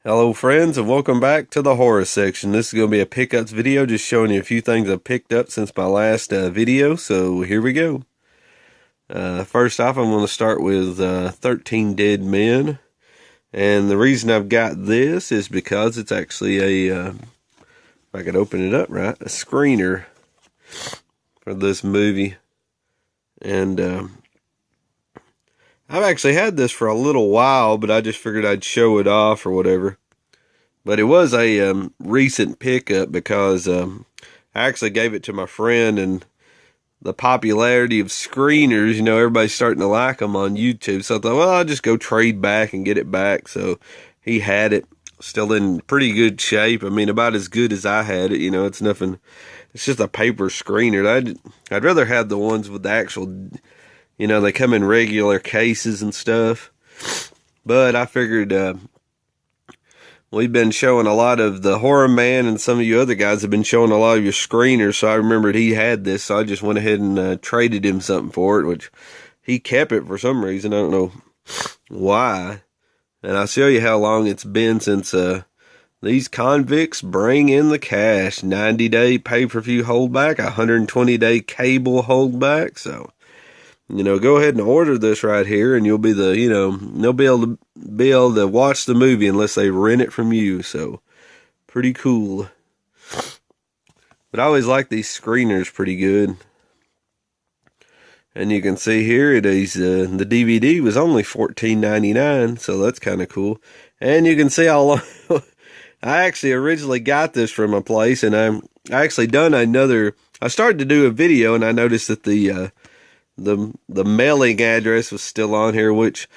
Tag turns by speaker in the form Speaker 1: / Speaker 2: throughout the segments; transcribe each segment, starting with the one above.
Speaker 1: Hello friends, and welcome back to the horror section. This is going to be a pickups video, just showing you a few things I've picked up since my last video, so here we go. First off, I'm going to start with 13 Dead Men, and the reason I've got this is because it's actually a, if I could open it up right, a screener for this movie, and I've actually had this for a little while, but I just figured I'd show it off or whatever. But it was a recent pickup because I actually gave it to my friend, and the popularity of screeners, everybody's starting to like them on YouTube. So I thought, well, I'll just go trade back and get it back. So he had it, still in pretty good shape. I mean, about as good as I had it. It's nothing. It's just a paper screener. I'd rather have the ones with the actual. They come in regular cases and stuff. But I figured we've been showing a lot of the Horror Man, and some of you other guys have been showing a lot of your screeners. So I remembered he had this, so I just went ahead and traded him something for it, which he kept it for some reason. I don't know why. And I'll show you how long it's been since these convicts bring in the cash. 90-day pay-per-view holdback, 120-day cable holdback. So go ahead and order this right here, and you'll be they'll be able to watch the movie unless they rent it from you. So, pretty cool. But I always like these screeners pretty good. And you can see here it is the DVD was only $14.99, so that's kind of cool. And you can see how long I actually originally got this from a place, and I actually done another. I started to do a video, and I noticed that the mailing address was still on here, which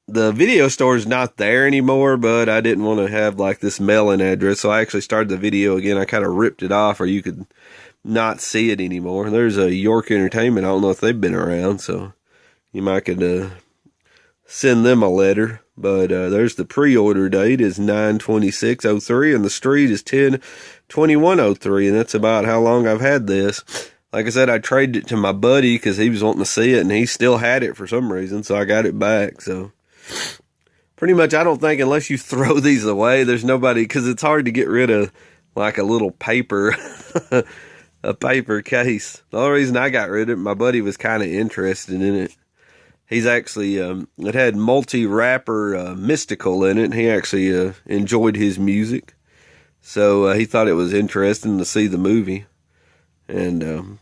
Speaker 1: the video store is not there anymore, but I didn't want to have like this mailing address, so I actually started the video again. I kind of ripped it off, or you could not see it anymore. There's a York Entertainment. I don't know if they've been around, so you might could send them a letter. But there's the pre-order date is 9/26/03, and the street is 10/21/03, and that's about how long I've had this. Like I said, I traded it to my buddy because he was wanting to see it, and he still had it for some reason, so I got it back. So, pretty much, I don't think unless you throw these away, there's nobody, because it's hard to get rid of, like, a little paper, a paper case. The only reason I got rid of it, my buddy was kind of interested in it. He's actually, it had multi-rapper Mystical in it, and he actually enjoyed his music. So, he thought it was interesting to see the movie. And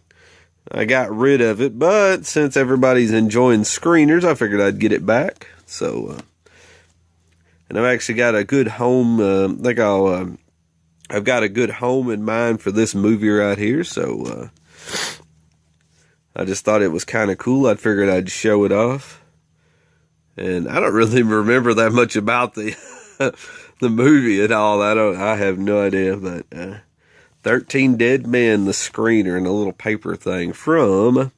Speaker 1: I got rid of it, but since everybody's enjoying screeners, I figured I'd get it back. So, and I've actually got a good home. I've got a good home in mind for this movie right here. So, I just thought it was kind of cool. I figured I'd show it off. And I don't really remember that much about the the movie at all. I have no idea, but 13 Dead Men, the screener, and a little paper thing from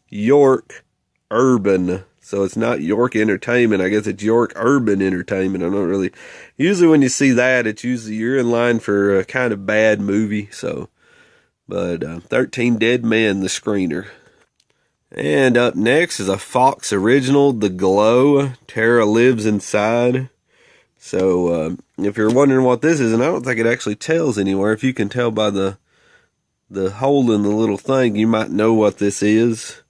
Speaker 1: York Urban. So it's not York Entertainment. I guess it's York Urban Entertainment. I'm not really. Usually when you see that, it's usually you're in line for a kind of bad movie. So, but 13 Dead Men, the screener. And up next is a Fox original, The Glow. Terror Lives Inside. So, if you're wondering what this is, and I don't think it actually tells anywhere, if you can tell by the hole in the little thing, you might know what this is.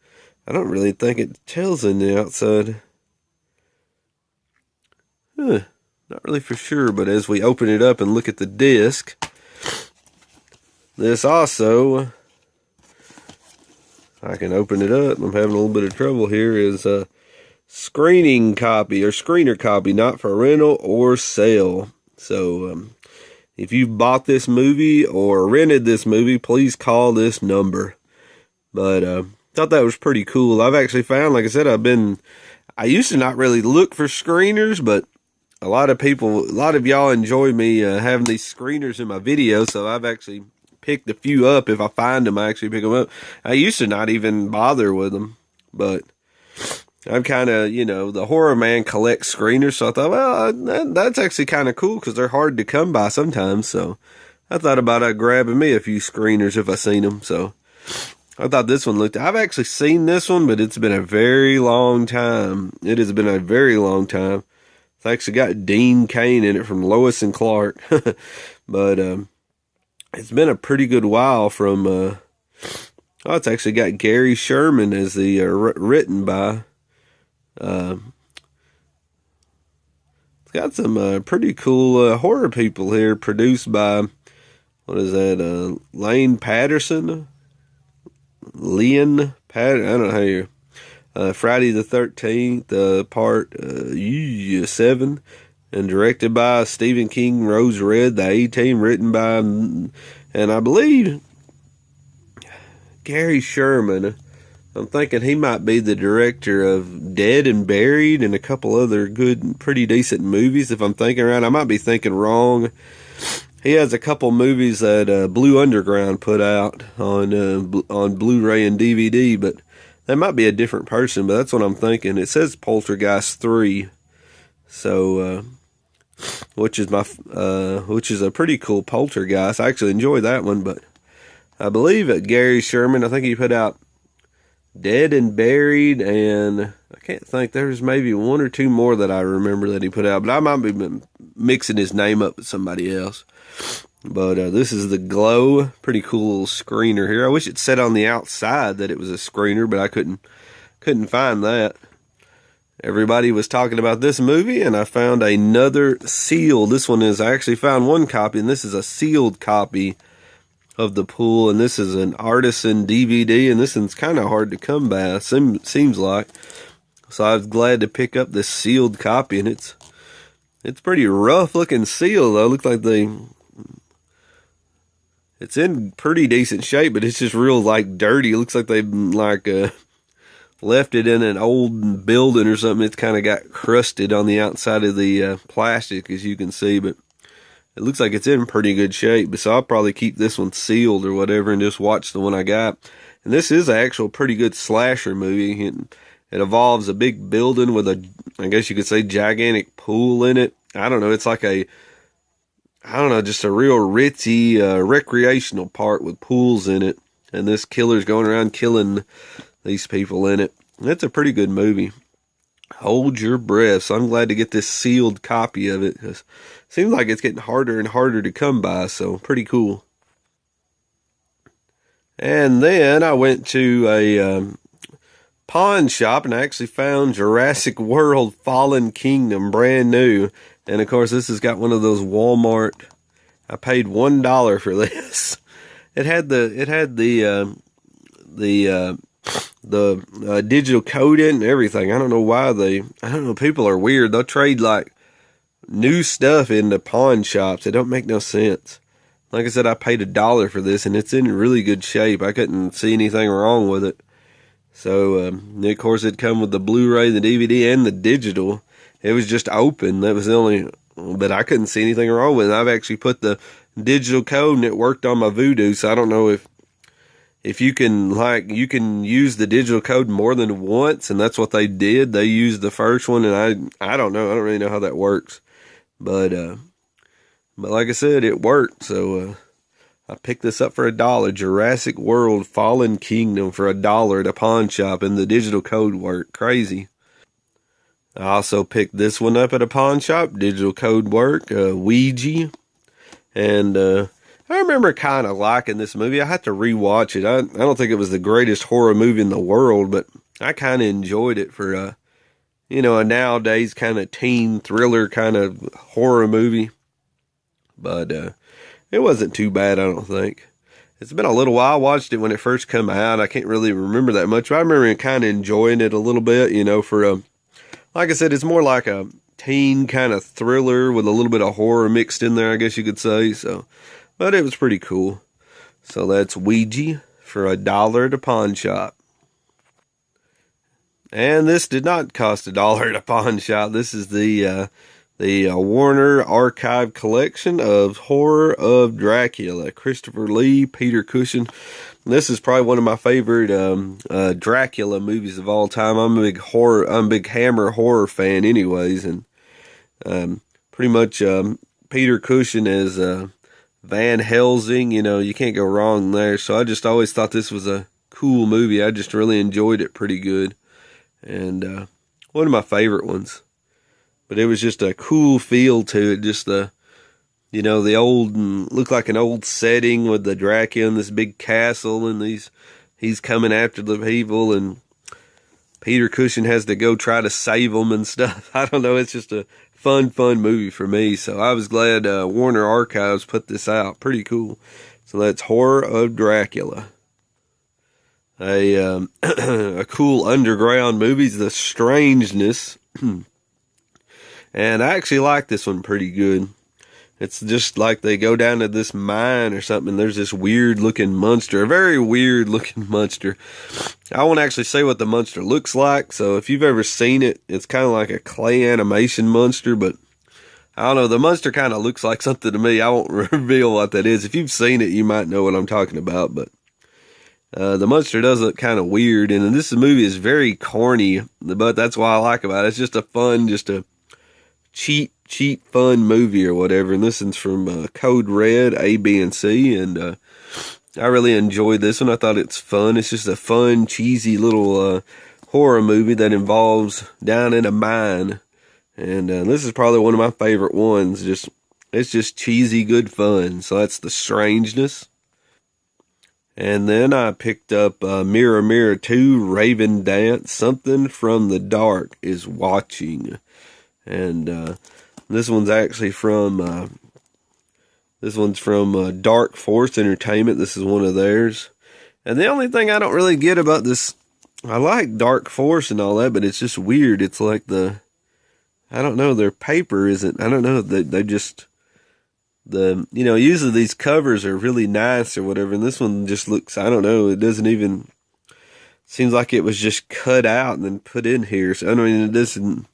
Speaker 1: I don't really think it tells in the outside. Not really for sure, but as we open it up and look at the disc, this also, I can open it up. I'm having a little bit of trouble here, is screening copy or screener copy, not for rental or sale. So if you bought this movie or rented this movie, please call this number. But thought that was pretty cool. I've actually found, like I said, I used to not really look for screeners, but a lot of y'all enjoy me having these screeners in my videos, so I've actually picked a few up. If I find them, I actually pick them up. I used to not even bother with them, but I'm kind of, the Horror Man collects screeners, so I thought, well, that's actually kind of cool because they're hard to come by sometimes. So I thought about grabbing me a few screeners if I seen them. So I thought this one looked. I've actually seen this one, but it's been a very long time. It has been a very long time. It's actually got Dean Cain in it from Lois and Clark. But it's been a pretty good while from... it's actually got Gary Sherman as the written by... it's got some pretty cool horror people here, produced by... What is that? Lane Patterson? Leon Patterson? I don't know how you... Friday the 13th, part 7, and directed by Stephen King, Rose Red, the A-Team, written by, and I believe, Gary Sherman. I'm thinking he might be the director of Dead and Buried and a couple other good, pretty decent movies, if I'm thinking right. I might be thinking wrong. He has a couple movies that Blue Underground put out on Blu-ray and DVD, but that might be a different person, but that's what I'm thinking. It says Poltergeist 3, so which is a pretty cool Poltergeist. I actually enjoy that one, but I believe that Gary Sherman, I think he put out Dead and Buried, and I can't think, there's maybe one or two more that I remember that he put out, but I might be mixing his name up with somebody else. But this is the Glow. Pretty cool little screener here. I wish it said on the outside that it was a screener, but I couldn't find that. Everybody was talking about this movie, and I found another sealed. This one is, I actually found one copy, and this is a sealed copy of The Pool, and this is an artisan DVD, and this one's kind of hard to come by, seems like. So I was glad to pick up this sealed copy, and it's pretty rough looking seal, though. It looks like it's in pretty decent shape, but it's just real, like, dirty. It looks like they, like, left it in an old building or something. It's kind of got crusted on the outside of the plastic, as you can see, but it looks like it's in pretty good shape. So I'll probably keep this one sealed or whatever and just watch the one I got. And this is an actual pretty good slasher movie. It involves a big building with a, I guess you could say, gigantic pool in it. I don't know. It's like just a real ritzy recreational part with pools in it. And this killer's going around killing these people in it. And it's a pretty good movie. Hold your breath. So I'm glad to get this sealed copy of it, because it seems like it's getting harder and harder to come by. So pretty cool. And then I went to a pawn shop and I actually found Jurassic World Fallen Kingdom, brand new. And of course, this has got one of those Walmart. I paid $1 for this. It had the digital code in and everything. I don't know why people are weird. They'll trade like new stuff into pawn shops. It don't make no sense. Like I said, I paid $1 for this, and it's in really good shape. I couldn't see anything wrong with it. So, of course, it come with the Blu-ray, the DVD, and the digital. It was just open. That was the only, but I couldn't see anything wrong with it. I've actually put the digital code, and it worked on my Voodoo. So I don't know if you can use the digital code more than once, and that's what they did. They used the first one, and I don't know. I don't really know how that works, but like I said, it worked. So I picked this up for $1. Jurassic World Fallen Kingdom for $1 at a pawn shop, and the digital code worked. Crazy. I also picked this one up at a pawn shop. Digital code work. Ouija. And I remember kind of liking this movie. I had to rewatch it. I don't think it was the greatest horror movie in the world, but I kind of enjoyed it for a nowadays kind of teen thriller kind of horror movie. But it wasn't too bad, I don't think. It's been a little while. I watched it when it first came out. I can't really remember that much, but I remember kind of enjoying it a little bit, for a, like I said, it's more like a teen kind of thriller with a little bit of horror mixed in there, I guess you could say. So, but it was pretty cool. So that's Ouija for $1 at a pawn shop. And this did not cost $1 at a pawn shop. This is the Warner Archive Collection of Horror of Dracula. Christopher Lee, Peter Cushing. This is probably one of my favorite Dracula movies of all time. I'm a big Hammer horror fan, anyways, and pretty much Peter Cushing as Van Helsing. You can't go wrong there. So I just always thought this was a cool movie. I just really enjoyed it pretty good, and one of my favorite ones. but it was just a cool feel to it. Just the, the old, looked like an old setting with the Dracula and this big castle, and he's coming after the people, and Peter Cushing has to go try to save them and stuff. I don't know. It's just a fun movie for me. So I was glad Warner Archives put this out. Pretty cool. So that's Horror of Dracula. A cool underground movie is The Strangeness. And I actually like this one pretty good. It's just like they go down to this mine or something, and there's this weird looking monster, a very weird looking monster. I won't actually say what the monster looks like, so if you've ever seen it, it's kind of like a clay animation monster, but I don't know, the monster kind of looks like something to me. I won't reveal what that is. If you've seen it, you might know what I'm talking about, but the monster does look kind of weird, and this movie is very corny, but that's what I like about it. It's just a fun, just a cheap fun movie or whatever. And this one's from Code Red, A, B, and C, and I really enjoyed this one. I thought it's fun. It's just a fun, cheesy little horror movie that involves down in a mine, and this is probably one of my favorite ones. It's just cheesy, good fun. So that's The Strangeness. And then I picked up Mirror Mirror 2, Raven Dance, Something from the Dark is Watching. And this one's actually from Dark Force Entertainment. This is one of theirs. And the only thing I don't really get about this, I like Dark Force and all that, but it's just weird. It's like I don't know, their paper isn't, I don't know, they just, usually these covers are really nice or whatever, and this one just looks, I don't know, it doesn't even, seems like it was just cut out and then put in here. So, I mean, it doesn't,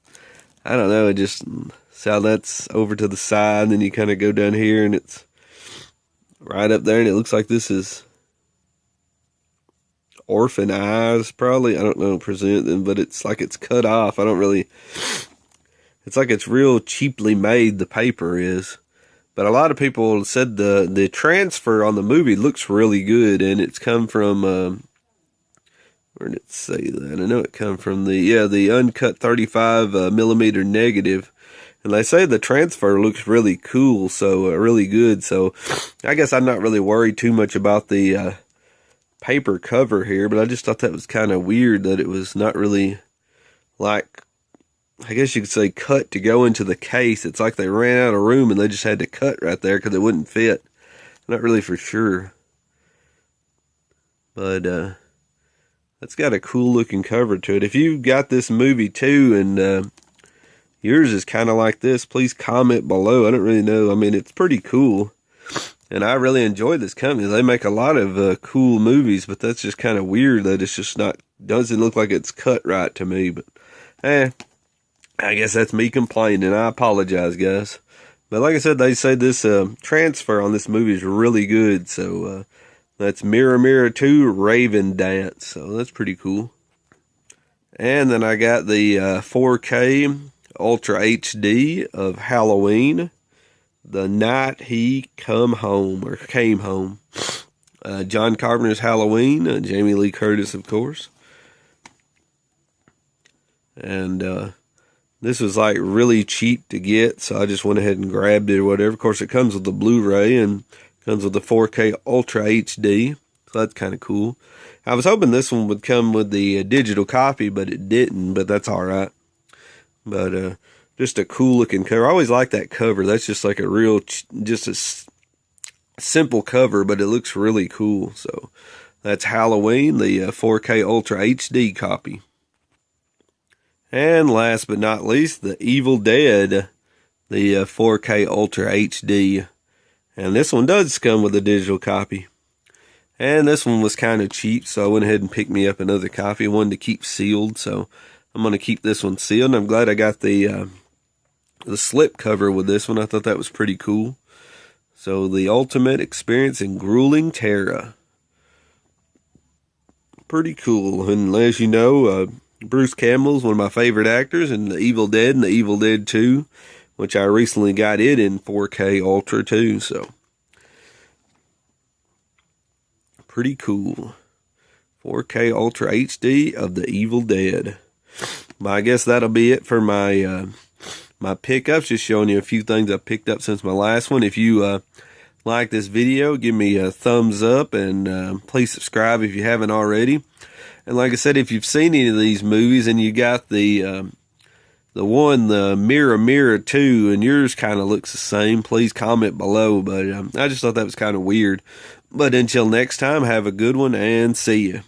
Speaker 1: I don't know, it just, so that's over to the side, and then you kind of go down here, and it's right up there, and it looks like this is Orphan Eyes, probably, I don't know, present them, but it's like it's cut off. I don't really, it's like it's real cheaply made, the paper is. But a lot of people said the transfer on the movie looks really good, and it's come from, where did it say that? I know it come from the uncut 35 millimeter negative. And they say the transfer looks really cool, so really good. So I guess I'm not really worried too much about the paper cover here, but I just thought that was kind of weird that it was not really like, I guess you could say cut to go into the case. It's like they ran out of room and they just had to cut right there because it wouldn't fit. Not really for sure. But it's got a cool looking cover to it. If you've got this movie too and yours is kind of like this, please comment below. I don't really know. I mean, it's pretty cool. And I really enjoy this company. They make a lot of cool movies, but that's just kind of weird that it's just not, doesn't look like it's cut right to me. But, I guess that's me complaining. I apologize, guys. But like I said, they say this transfer on this movie is really good. So that's Mirror Mirror 2, Raven Dance. So that's pretty cool. And then I got the 4K Ultra HD of Halloween, The Night He Came Home. John Carpenter's Halloween, Jamie Lee Curtis, of course. And this was like really cheap to get, so I just went ahead and grabbed it or whatever. Of course, it comes with the Blu-ray and comes with the 4K Ultra HD, so that's kind of cool. I was hoping this one would come with the digital copy, but it didn't, but that's all right. But just a cool looking cover. I always like that cover. That's just like a real, just a simple cover, but it looks really cool. So that's Halloween, the 4K Ultra HD copy. And last but not least, The Evil Dead, the 4K Ultra HD. And this one does come with a digital copy. And this one was kind of cheap, so I went ahead and picked me up another copy. I wanted to keep sealed, so I'm going to keep this one sealed. And I'm glad I got the slip cover with this one. I thought that was pretty cool. So, The Ultimate Experience in Grueling Terror. Pretty cool. And as you know, Bruce Campbell's one of my favorite actors in The Evil Dead and The Evil Dead 2, which I recently got it in 4K Ultra too, so pretty cool. 4K Ultra HD of The Evil Dead. But I guess that'll be it for my my pickups, just showing you a few things I picked up since my last one. If you like this video, give me a thumbs up, and please subscribe if you haven't already. And like I said, if you've seen any of these movies and you got the Mirror Mirror 2, and yours kind of looks the same, please comment below. But I just thought that was kind of weird. But until next time, have a good one, and see you.